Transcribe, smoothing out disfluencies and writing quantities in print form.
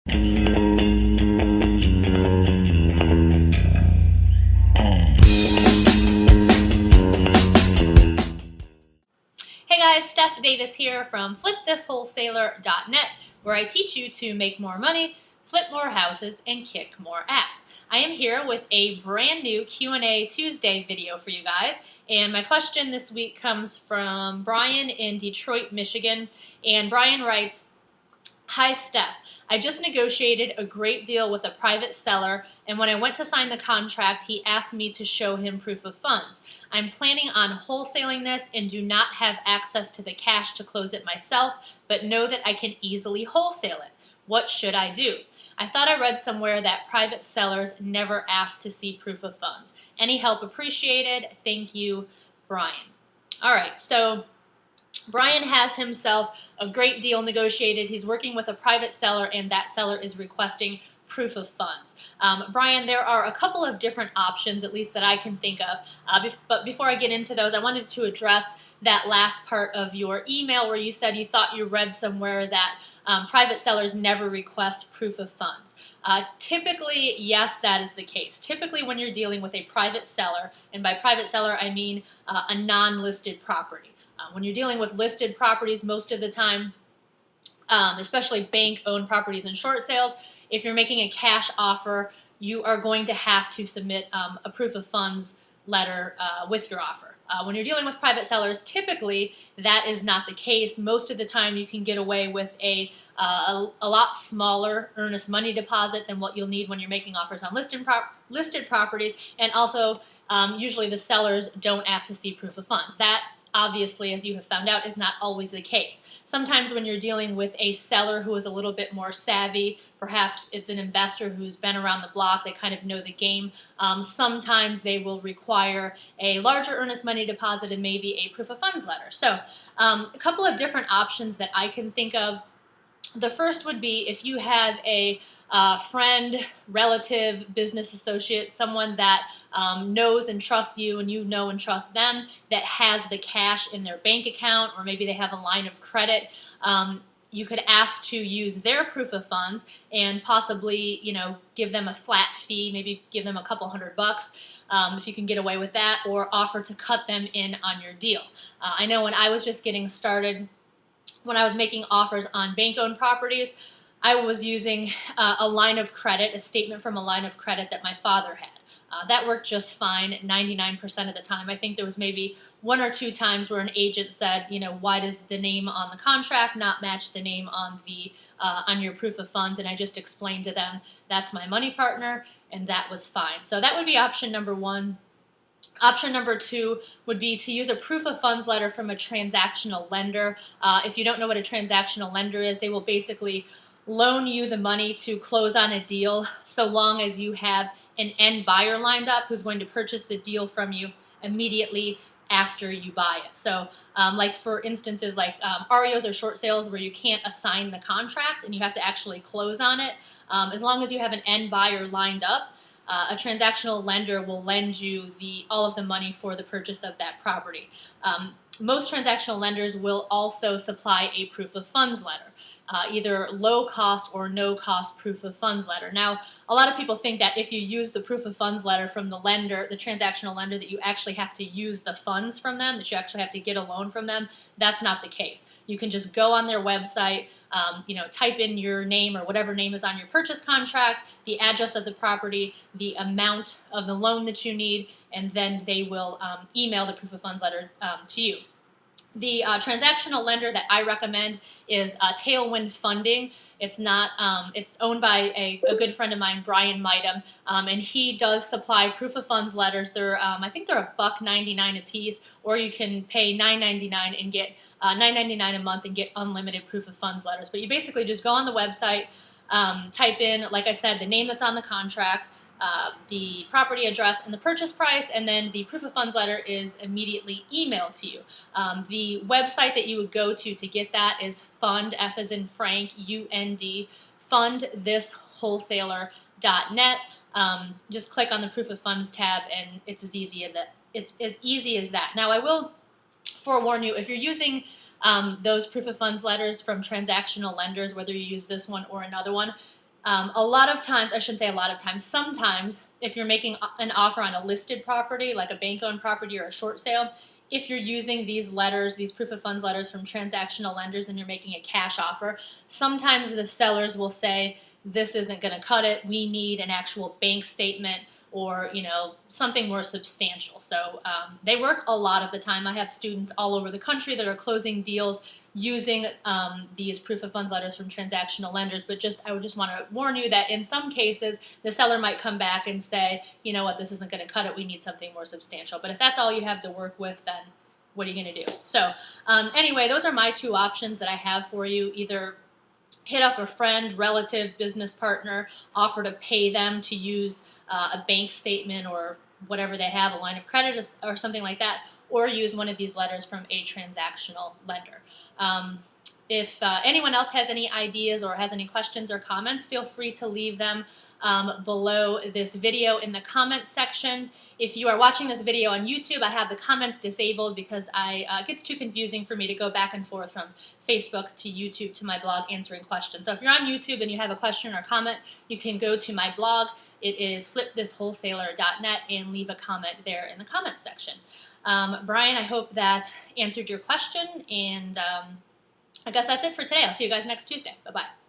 Hey guys, Steph Davis here from flipthiswholesaler.net, where I teach you to make more money, flip more houses, and kick more ass. I am here with a brand new Q&A Tuesday video for you guys, and my question this week comes from Brian in Detroit, Michigan, and Brian writes, "Hi Steph, I just negotiated a great deal with a private seller, and when I went to sign the contract, he asked me to show him proof of funds. I'm planning on wholesaling this and do not have access to the cash to close it myself, but know that I can easily wholesale it. What should I do? I thought I read somewhere that private sellers never ask to see proof of funds. Any help appreciated? Thank you, Brian." All right, so Brian has himself a great deal negotiated. He's working with a private seller, and that seller is requesting proof of funds. Brian, there are a couple of different options, at least that I can think of. But before I get into those, I wanted to address that last part of your email where you said you thought you read somewhere that private sellers never request proof of funds. Typically, yes, that is the case. Typically, when you're dealing with a private seller, and by private seller I mean a non-listed property. When you're dealing with listed properties, most of the time, especially bank-owned properties and short sales, if you're making a cash offer, you are going to have to submit a proof of funds letter with your offer. When you're dealing with private sellers, typically that is not the case. Most of the time you can get away with a lot smaller earnest money deposit than what you'll need when you're making offers on listed properties, and also usually the sellers don't ask to see proof of funds. That obviously, as you have found out, is not always the case. Sometimes when you're dealing with a seller who is a little bit more savvy, perhaps it's an investor who's been around the block, they kind of know the game, sometimes they will require a larger earnest money deposit and maybe a proof of funds letter. So a couple of different options that I can think of. The first would be if you have a friend, relative, business associate, someone that knows and trusts you and you know and trust them, that has the cash in their bank account, or maybe they have a line of credit. You could ask to use their proof of funds and possibly, give them a flat fee, maybe give them a couple $100 if you can get away with that, or offer to cut them in on your deal. I know when I was just getting started, when I was making offers on bank-owned properties, I was using a line of credit, a statement from a line of credit that my father had. That worked just fine 99% of the time. I think there was maybe one or two times where an agent said, why does the name on the contract not match the name on the on your proof of funds? And I just explained to them, that's my money partner, and that was fine. So that would be option number one. Option number two would be to use a proof of funds letter from a transactional lender. If you don't know what a transactional lender is, they will basically loan you the money to close on a deal so long as you have an end buyer lined up who's going to purchase the deal from you immediately after you buy it. So like for instances like REOs or short sales where you can't assign the contract and you have to actually close on it, as long as you have an end buyer lined up, a transactional lender will lend you all of the money for the purchase of that property. Most transactional lenders will also supply a proof of funds letter. Either low cost or no cost proof of funds letter. Now, a lot of people think that if you use the proof of funds letter from the lender, the transactional lender, that you actually have to use the funds from them, that you actually have to get a loan from them. That's not the case. You can just go on their website, type in your name or whatever name is on your purchase contract, the address of the property, the amount of the loan that you need, and then they will email the proof of funds letter to you. The transactional lender that I recommend is Tailwind Funding. It's not. It's owned by a good friend of mine, Brian Mitem, and he does supply proof of funds letters. They're I think they're $1.99 a piece, or you can pay $9.99 and get $9.99 a month and get unlimited proof of funds letters. But you basically just go on the website, type in, like I said, the name that's on the contract, the property address and the purchase price, and then the proof of funds letter is immediately emailed to you. The website that you would go to get that is fund, F as in Frank, U-N-D, fundthiswholesaler.net. Just click on the proof of funds tab, and it's as easy as that. Now, I will forewarn you, if you're using those proof of funds letters from transactional lenders, whether you use this one or another one, A lot of times, I shouldn't say a lot of times, sometimes if you're making an offer on a listed property, like a bank-owned property or a short sale, if you're using these letters, these proof of funds letters from transactional lenders, and you're making a cash offer, sometimes the sellers will say, this isn't going to cut it. We need an actual bank statement or, something more substantial. So they work a lot of the time. I have students all over the country that are closing deals using these proof of funds letters from transactional lenders, but I would just want to warn you that in some cases the seller might come back and say, you know what, this isn't going to cut it, we need something more substantial. But if that's all you have to work with, then what are you going to do? So anyway, those are my two options that I have for you. Either hit up a friend, relative, business partner, offer to pay them to use a bank statement or whatever they have, a line of credit or something like that, or use one of these letters from a transactional lender. If anyone else has any ideas or has any questions or comments, feel free to leave them below this video in the comments section. If you are watching this video on YouTube, I have the comments disabled because it gets too confusing for me to go back and forth from Facebook to YouTube to my blog answering questions. So if you're on YouTube and you have a question or comment, you can go to my blog. It is flipthiswholesaler.net and leave a comment there in the comments section. Brian, I hope that answered your question, and I guess that's it for today. I'll see you guys next Tuesday. Bye-bye.